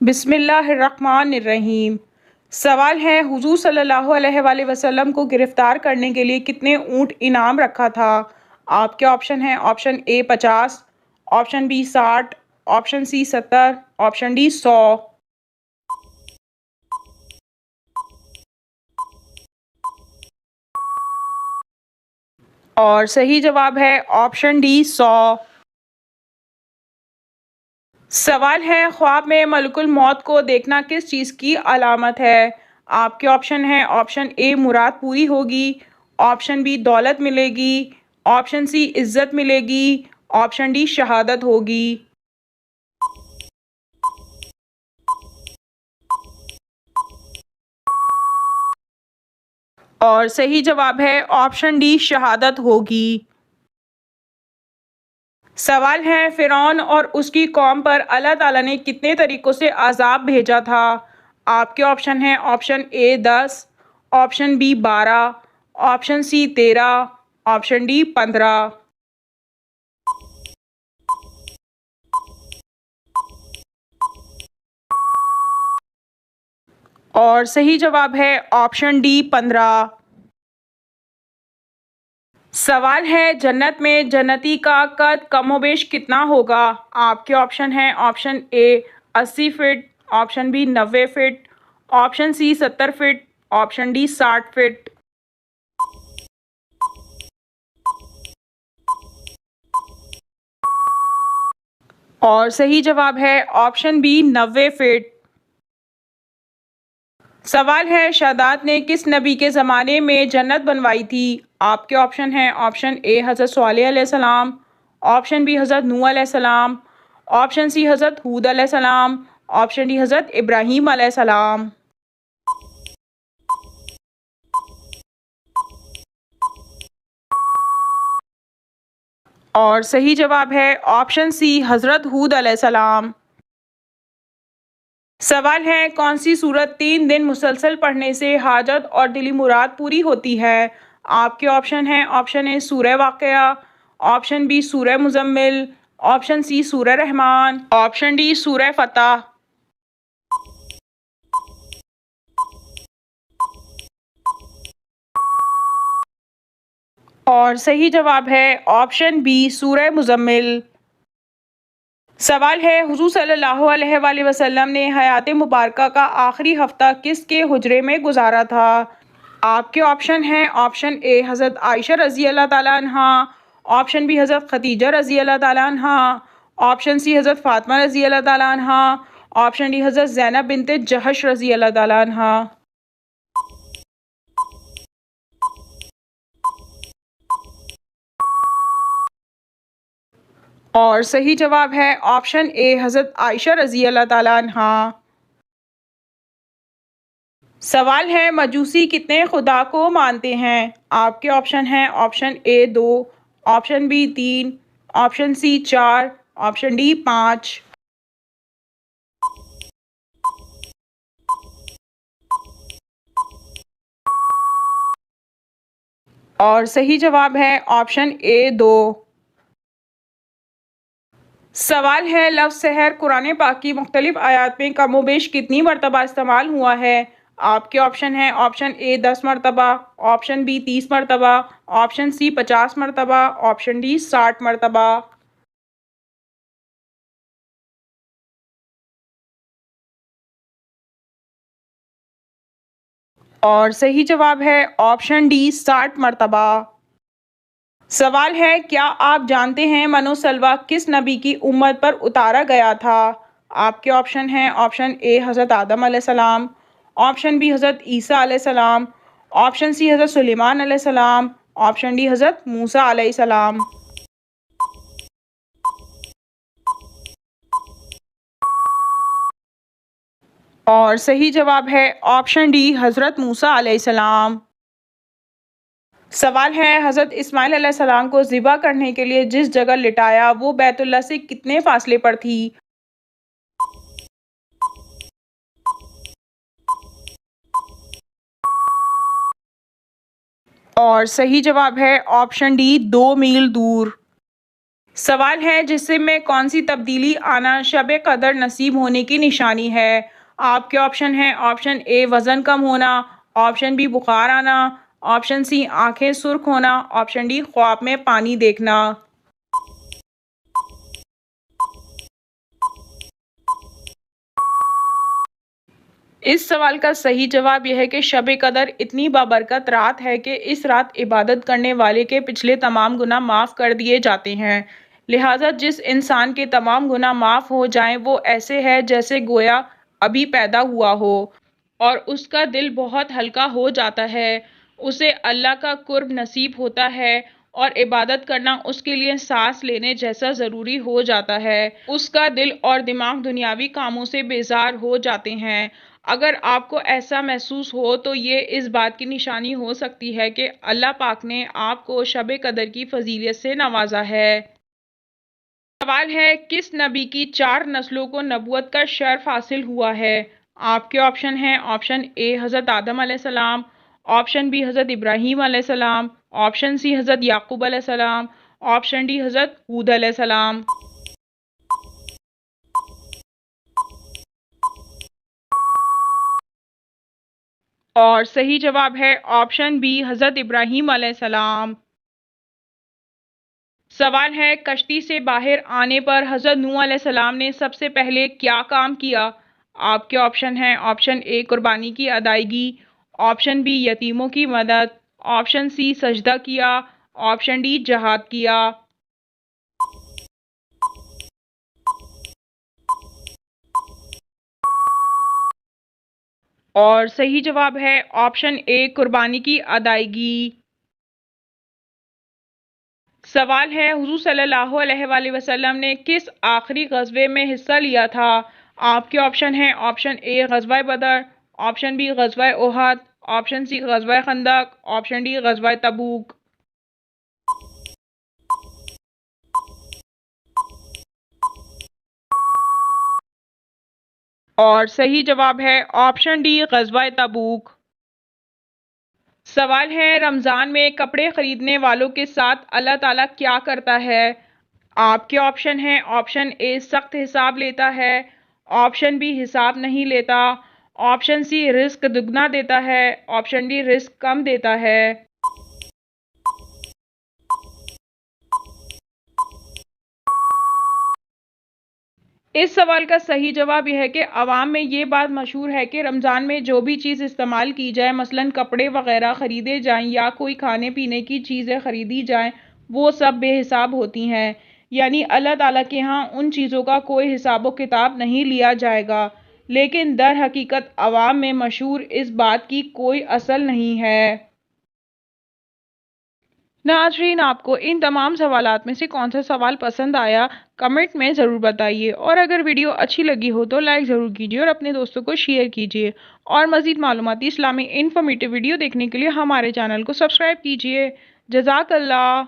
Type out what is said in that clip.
बिस्मिल्लाहिर्रहमानिर्रहीम। सवाल है, हुजूर सल्लल्लाहु अलैहि वसल्लम को गिरफ्तार करने के लिए कितने ऊँट इनाम रखा था? आपके ऑप्शन हैं option A 50, option B 60, option C 70, option D 100। और सही जवाब है ऑप्शन डी 100। सवाल है, ख्वाब में मलकुल मौत को देखना किस चीज़ की अलामत है? आपके ऑप्शन हैं ऑप्शन ए मुराद पूरी होगी, ऑप्शन बी दौलत मिलेगी, ऑप्शन सी इज्जत मिलेगी, ऑप्शन डी शहादत होगी। और सही जवाब है ऑप्शन डी शहादत होगी। सवाल है, फ़िरौन और उसकी कौम पर अल्लाह ताला ने कितने तरीक़ों से अज़ाब भेजा था? आपके ऑप्शन हैं option A 10, option B 12, option C 13, option D 15। और सही जवाब है ऑप्शन डी 15। सवाल है, जन्नत में जन्नती का कद कमोबेश कितना होगा? आपके ऑप्शन हैं option A 80 feet, option B 90 feet, option C 70 feet, option D 60 feet. और सही जवाब है ऑप्शन बी 90 फीट। सवाल है, शादात ने किस नबी के ज़माने में जन्नत बनवाई थी? आपके ऑप्शन हैं ऑप्शन ए हज़रत स्वालेह अलैहिस्सलाम, ऑप्शन बी हज़रत नूह अलैहिस्सलाम, ऑप्शन सी हज़रत हूद अलैहिस्सलाम, ऑप्शन डी हज़रत इब्राहीम अलैहिस्सलाम। और सही जवाब है ऑप्शन सी हज़रत हूद अलैहिस्सलाम। सवाल है, कौन सी सूरत 3 दिन मुसलसल पढ़ने से हाजत और दिली मुराद पूरी होती है? आपके ऑप्शन हैं ऑप्शन ए सूरह वाक़िया, ऑप्शन बी सूरह मुज़म्मिल, ऑप्शन सी सूरह रहमान, ऑप्शन डी सूरह फतह। और सही जवाब है ऑप्शन बी सूरह मुज़म्मिल। सवाल है, हुज़ूर सल्लल्लाहु अलैहि वसल्लम ने हयात मुबारका का आखिरी हफ्ता किसके हुजरे में गुजारा था? आपके ऑप्शन हैं ऑप्शन ए हज़रत आयशा रज़ी अल्लाह ताला अन्हा, ऑप्शन बी हज़रत खदीजा रज़ी अल्लाह ताला अन्हा, ऑप्शन सी हज़रत फ़ातिमा रज़ी अल्लाह ताला अन्हा, ऑप्शन डी हज़रत ज़ैनब बिनते जहश रज़ी अल्लाह ताला अन्हा। और सही जवाब है ऑप्शन ए हज़रत आयशा रज़ी अल्लाह ताला अन्हा। सवाल है, मजूसी कितने खुदा को मानते हैं? आपके ऑप्शन हैं option A 2, option B 3, option C 4, option D 5। और सही जवाब है ऑप्शन ए 2। सवाल है, लफ्ज़ सहर कुरान पाक की मुख्तलिफ आयात में कमोबेश कितनी मरतबा इस्तेमाल हुआ है? आपके ऑप्शन हैं ऑप्शन ए 10 मरतबा, ऑप्शन बी 30 मरतबा, ऑप्शन सी 50 मरतबा, ऑप्शन डी 60 मरतबा। और सही जवाब है ऑप्शन डी 60 मरतबा। सवाल है, क्या आप जानते हैं मनो सलवा किस नबी की उम्मत पर उतारा गया था? आपके ऑप्शन हैं ऑप्शन ए हज़रत आदम अलैहिस्सलाम, ऑप्शन बी हज़रत ईसा अलैहिस्सलाम, ऑप्शन सी हज़रत सुलेमान अलैहिस्सलाम, ऑप्शन डी हज़रत मूसा अलैहिस्सलाम। और सही जवाब है ऑप्शन डी हज़रत मूसा अलैहिस्सलाम। सवाल है, हज़रत इस्माइल अलैहिस्सलाम को ज़िबा करने के लिए जिस जगह लिटाया वो बैतुल्लाह से कितने फासले पर थी? और सही जवाब है ऑप्शन डी 2 मील दूर। सवाल है जिस्म में कौन सी तब्दीली आना शब कदर नसीब होने की निशानी है। आपके ऑप्शन हैं ऑप्शन ए वज़न कम होना, ऑप्शन बी बुखार आना, ऑप्शन सी आंखें सुर्ख होना, ऑप्शन डी ख्वाब में पानी देखना। इस सवाल का सही जवाब यह है कि शब कदर इतनी बाबरकत रात है कि इस रात इबादत करने वाले के पिछले तमाम गुनाह माफ़ कर दिए जाते हैं। लिहाजा जिस इंसान के तमाम गुनाह माफ़ हो जाएं वो ऐसे है जैसे गोया अभी पैदा हुआ हो, और उसका दिल बहुत हल्का हो जाता है। उसे अल्लाह का कुर्ब नसीब होता है और इबादत करना उसके लिए सांस लेने जैसा ज़रूरी हो जाता है। उसका दिल और दिमाग दुनियावी कामों से बेजार हो जाते हैं। अगर आपको ऐसा महसूस हो तो ये इस बात की निशानी हो सकती है कि अल्लाह पाक ने आपको शब कदर की फजीलियत से नवाजा है। सवाल है किस नबी की 4 नस्लों को नबूवत का शर्फ हासिल हुआ है। आपके ऑप्शन हैं ऑप्शन ए हज़रत आदम अलैहिस्सलाम, ऑप्शन बी हज़रत इब्राहीम अलैहिस्सलाम, ऑप्शन सी हज़रत याकूब अलैहिस्सलाम, ऑप्शन डी हज़रत हूद अलैहिस्सलाम। और सही जवाब है ऑप्शन बी हज़रत इब्राहीम अलैहिस्सलाम। सवाल है कश्ती से बाहर आने पर हज़रत नूह अलैहिस्सलाम ने सबसे पहले क्या काम किया। आपके ऑप्शन हैं ऑप्शन ए कुर्बानी की अदायगी, ऑप्शन बी यतीमों की मदद, ऑप्शन सी सजदा किया, ऑप्शन डी जहाद किया। और सही जवाब है ऑप्शन ए कुर्बानी की अदायगी। सवाल है हुज़ूर सल्लल्लाहु अलैहि वसल्लम ने किस आखिरी ग़ज़वे में हिस्सा लिया था। आपके ऑप्शन हैं ऑप्शन ए ग़ज़वा बदर, ऑप्शन बी ग़ज़वा उहद, ऑप्शन सी ग़ज़वा खंदक, ऑप्शन डी ग़ज़वा तबूक। और सही जवाब है ऑप्शन डी ग़ज़वा तबूक। सवाल है रमज़ान में कपड़े खरीदने वालों के साथ अल्लाह ताला क्या करता है। आपके ऑप्शन हैं ऑप्शन ए सख्त हिसाब लेता है, ऑप्शन बी हिसाब नहीं लेता, ऑप्शन सी रिस्क दुगना देता है, ऑप्शन डी रिस्क कम देता है। इस सवाल का सही जवाब यह है कि अवाम में ये बात मशहूर है कि रमज़ान में जो भी चीज़ इस्तेमाल की जाए, मसलन कपड़े वगैरह ख़रीदे जाएं या कोई खाने पीने की चीज़ें ख़रीदी जाएं, वो सब बेहिसाब होती हैं। यानी अल्लाह ताला के यहाँ उन चीज़ों का कोई हिसाब व किताब नहीं लिया जाएगा। लेकिन दर हकीकत अवाम में मशहूर इस बात की कोई असल नहीं है। नाज़रीन, आपको इन तमाम सवालात में से कौन सा सवाल पसंद आया, कमेंट में ज़रूर बताइए। और अगर वीडियो अच्छी लगी हो तो लाइक ज़रूर कीजिए और अपने दोस्तों को शेयर कीजिए। और मज़ीद मालूमाती इस्लामी इन्फॉर्मेटिव वीडियो देखने के लिए हमारे चैनल को सब्सक्राइब कीजिए। जज़ाकल्लाह।